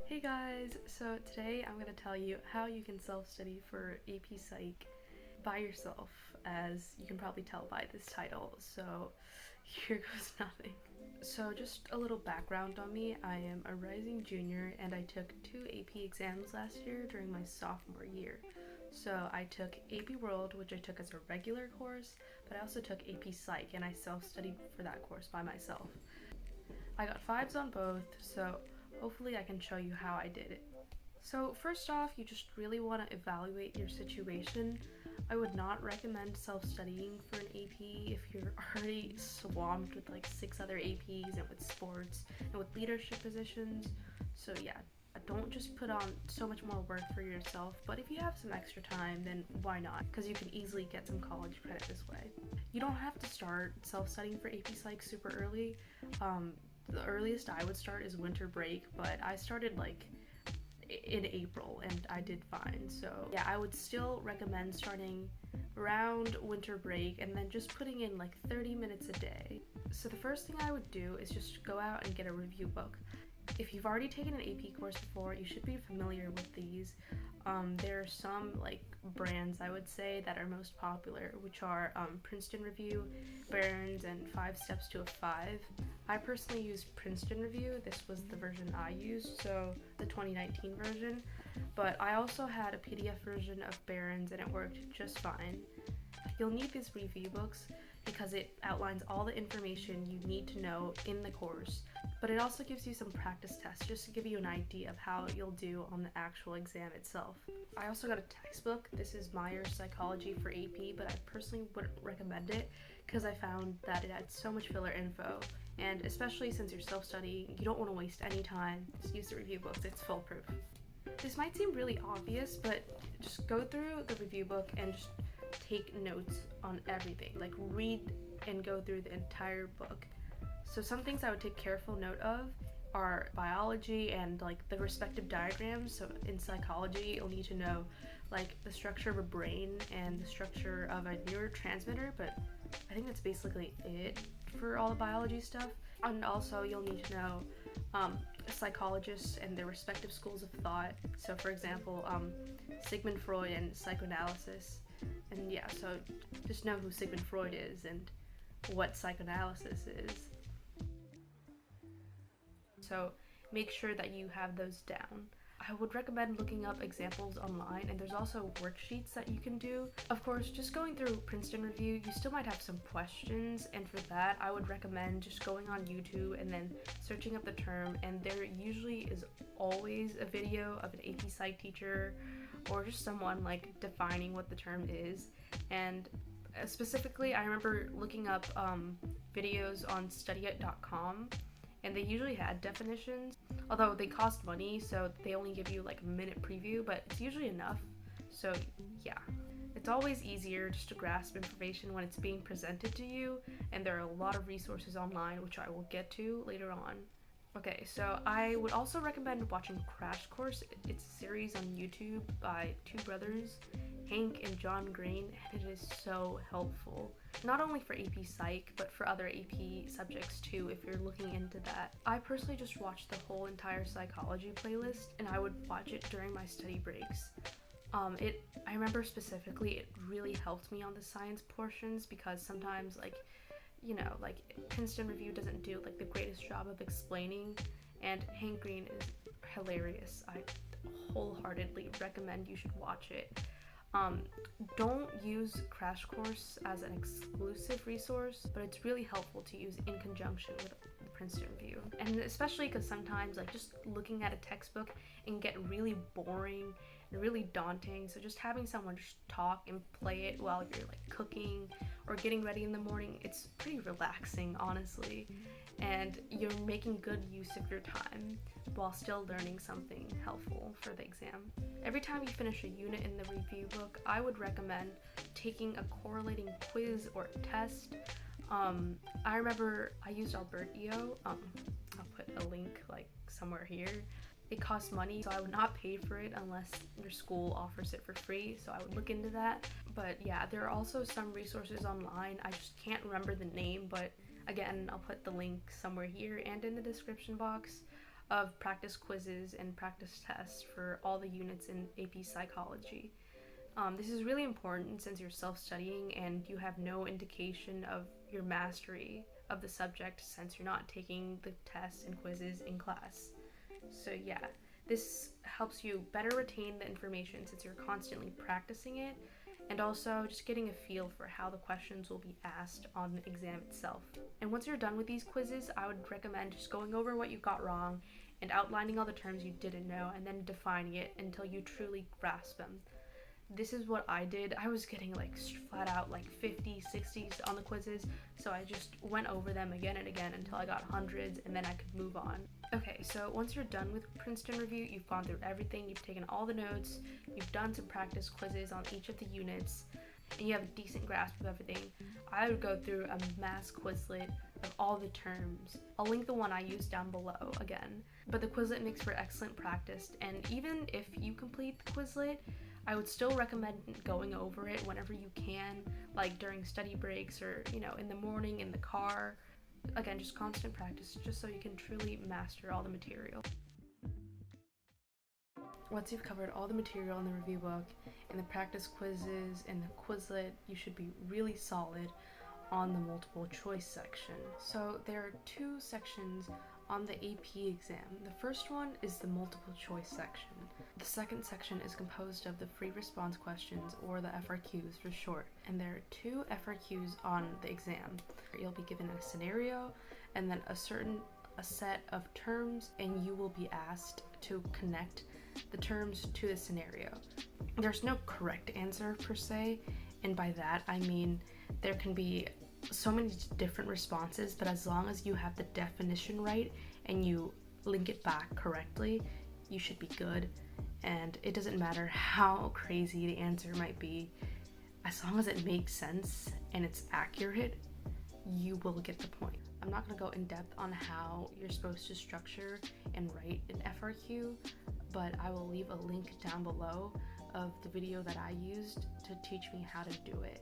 Hey guys, so today I'm going to tell you how you can self-study for AP Psych by yourself, as you can probably tell by this title, so here goes nothing. So just a little background on me. I am a rising junior and I took 2 AP exams last year during my sophomore year. So I took AP World, which I took as a regular course, but I also took AP Psych and I self-studied for that course by myself. I got 5s on both, so hopefully I can show you how I did it. So first off, you just really want to evaluate your situation. I would not recommend self-studying for an AP if you're already swamped with like 6 other APs and with sports and with leadership positions. So yeah, don't just put on so much more work for yourself, but if you have some extra time, then why not? Because you can easily get some college credit this way. You don't have to start self-studying for AP Psych super early. The earliest I would start is winter break, but I started like in April and I did fine. So yeah, I would still recommend starting around winter break and then just putting in like 30 minutes a day. So the first thing I would do is just go out and get a review book. If you've already taken an AP course before, you should be familiar with these. There are some like brands, I would say, that are most popular, which are Princeton Review, Barron's, and 5 Steps to a 5. I personally used Princeton Review. This was the version I used, so the 2019 version. But I also had a PDF version of Barron's and it worked just fine. You'll need these review books because it outlines all the information you need to know in the course, but it also gives you some practice tests just to give you an idea of how you'll do on the actual exam itself. I also got a textbook. This is Myers Psychology for AP, but I personally wouldn't recommend it because I found that it had so much filler info, and especially since you're self-studying, you don't want to waste any time. Just use the review books, it's foolproof. This might seem really obvious, but just go through the review book and just take notes on everything. Like read and go through the entire book. So some things I would take careful note of are biology and like the respective diagrams. So in psychology, you'll need to know like the structure of a brain and the structure of a neurotransmitter, but I think that's basically it for all the biology stuff. And also you'll need to know psychologists and their respective schools of thought. So for example, Sigmund Freud and psychoanalysis. And yeah, so just know who Sigmund Freud is and what psychoanalysis is. So make sure that you have those down. I would recommend looking up examples online, and there's also worksheets that you can do. Of course, just going through Princeton Review, you still might have some questions, and for that, I would recommend just going on YouTube and then searching up the term, and there usually is always a video of an AP Psych teacher or just someone like defining what the term is. And specifically, I remember looking up videos on studyit.com, and they usually had definitions, although they cost money, so they only give you like a minute preview, but it's usually enough. So yeah, it's always easier just to grasp information when it's being presented to you, and there are a lot of resources online, which I will get to later on. Okay, so I would also recommend watching Crash Course. It's a series on YouTube by 2 brothers, Hank and John Green, and it is so helpful. Not only for AP Psych, but for other AP subjects too, if you're looking into that. I personally just watched the whole entire psychology playlist, and I would watch it during my study breaks. I remember specifically it really helped me on the science portions because sometimes like Princeton Review doesn't do like the greatest job of explaining, and Hank Green is hilarious. I wholeheartedly recommend you should watch it. Don't use Crash Course as an exclusive resource, but it's really helpful to use in conjunction with the Princeton Review. And especially because sometimes like just looking at a textbook can get really boring and really daunting, so just having someone just talk and play it while you're like cooking or getting ready in the morning, it's pretty relaxing, honestly, and you're making good use of your time while still learning something helpful for the exam. Every time you finish a unit in the review book, I would recommend taking a correlating quiz or test. I remember I used Albertio. I'll put a link like somewhere here. It costs money, so I would not pay for it unless your school offers it for free, so I would look into that. But yeah, there are also some resources online. I just can't remember the name, but again, I'll put the link somewhere here and in the description box. of practice quizzes and practice tests for all the units in AP Psychology. This is really important since you're self-studying and you have no indication of your mastery of the subject since you're not taking the tests and quizzes in class. So yeah, this helps you better retain the information since you're constantly practicing it, and also just getting a feel for how the questions will be asked on the exam itself. And once you're done with these quizzes, I would recommend just going over what you got wrong and outlining all the terms you didn't know and then defining it until you truly grasp them. This is what I did. I was getting like flat out like 50, 60s on the quizzes, so I just went over them again and again until I got hundreds, and then I could move on. Okay, so once you're done with Princeton Review, you've gone through everything, you've taken all the notes, you've done some practice quizzes on each of the units, and you have a decent grasp of everything, I would go through a mass Quizlet of all the terms. I'll link the one I used down below again. But the Quizlet makes for excellent practice, and even if you complete the Quizlet, I would still recommend going over it whenever you can, like during study breaks or, in the morning in the car. Again, just constant practice, just so you can truly master all the material. Once you've covered all the material in the review book, and the practice quizzes, and the Quizlet, you should be really solid on the multiple choice section. So there are two sections on the AP exam. The first one is the multiple choice section. The second section is composed of the free response questions, or the FRQs for short. And there are two FRQs on the exam. You'll be given a scenario and then a set of terms, and you will be asked to connect the terms to the scenario. There's no correct answer per se, and by that I mean there can be so many different responses, but as long as you have the definition right and you link it back correctly, you should be good. And it doesn't matter how crazy the answer might be, as long as it makes sense and it's accurate, you will get the point. I'm not going to go in depth on how you're supposed to structure and write an FRQ, but I will leave a link down below of the video that I used to teach me how to do it.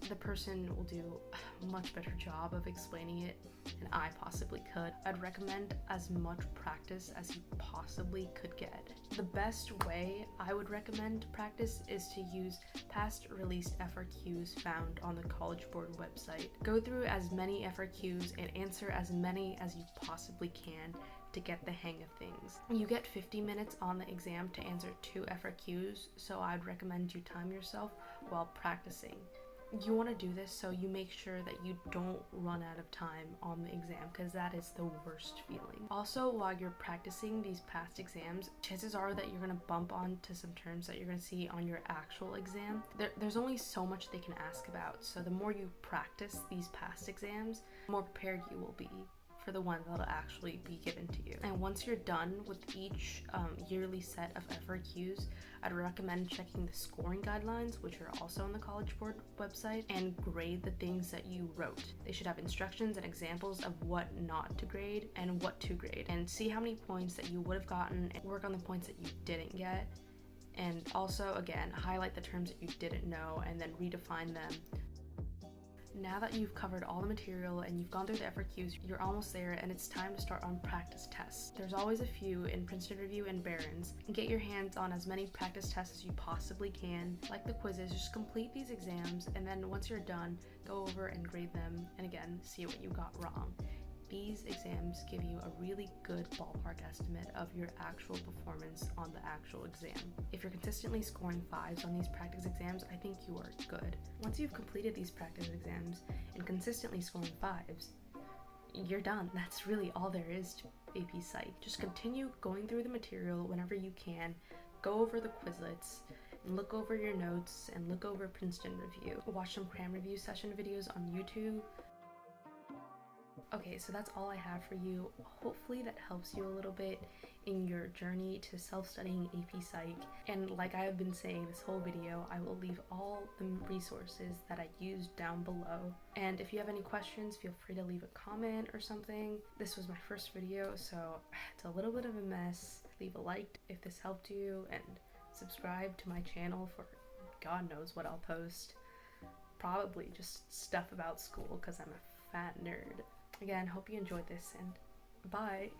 The person will do a much better job of explaining it than I possibly could. I'd recommend as much practice as you possibly could get. The best way I would recommend to practice is to use past released FRQs found on the College Board website. Go through as many FRQs and answer as many as you possibly can to get the hang of things. You get 50 minutes on the exam to answer 2 FRQs, so I'd recommend you time yourself while practicing. You want to do this so you make sure that you don't run out of time on the exam, because that is the worst feeling. Also, while you're practicing these past exams, chances are that you're going to bump onto some terms that you're going to see on your actual exam. There's only so much they can ask about, so the more you practice these past exams, the more prepared you will be for the ones that'll actually be given to you. And once you're done with each yearly set of FRQs, I'd recommend checking the scoring guidelines, which are also on the College Board website, and grade the things that you wrote. They should have instructions and examples of what not to grade and what to grade, and see how many points that you would have gotten and work on the points that you didn't get. And also, again, highlight the terms that you didn't know and then redefine them. Now that you've covered all the material and you've gone through the FRQs, you're almost there, and it's time to start on practice tests. There's always a few in Princeton Review and Barron's. Get your hands on as many practice tests as you possibly can. Like the quizzes, just complete these exams, and then once you're done, go over and grade them, and again, see what you got wrong. These exams give you a really good ballpark estimate of your actual performance on the actual exam. If you're consistently scoring 5s on these practice exams, I think you are good. Once you've completed these practice exams and consistently scoring 5s, you're done. That's really all there is to AP Psych. Just continue going through the material whenever you can, go over the Quizlets, and look over your notes, and look over Princeton Review. Watch some cram review session videos on YouTube. Okay, so that's all I have for you. Hopefully that helps you a little bit in your journey to self-studying AP Psych. And like I have been saying this whole video, I will leave all the resources that I used down below. And if you have any questions, feel free to leave a comment or something. This was my first video, so it's a little bit of a mess. Leave a like if this helped you, and subscribe to my channel for God knows what I'll post. Probably just stuff about school, because I'm a fat nerd. Again, hope you enjoyed this, and Bye.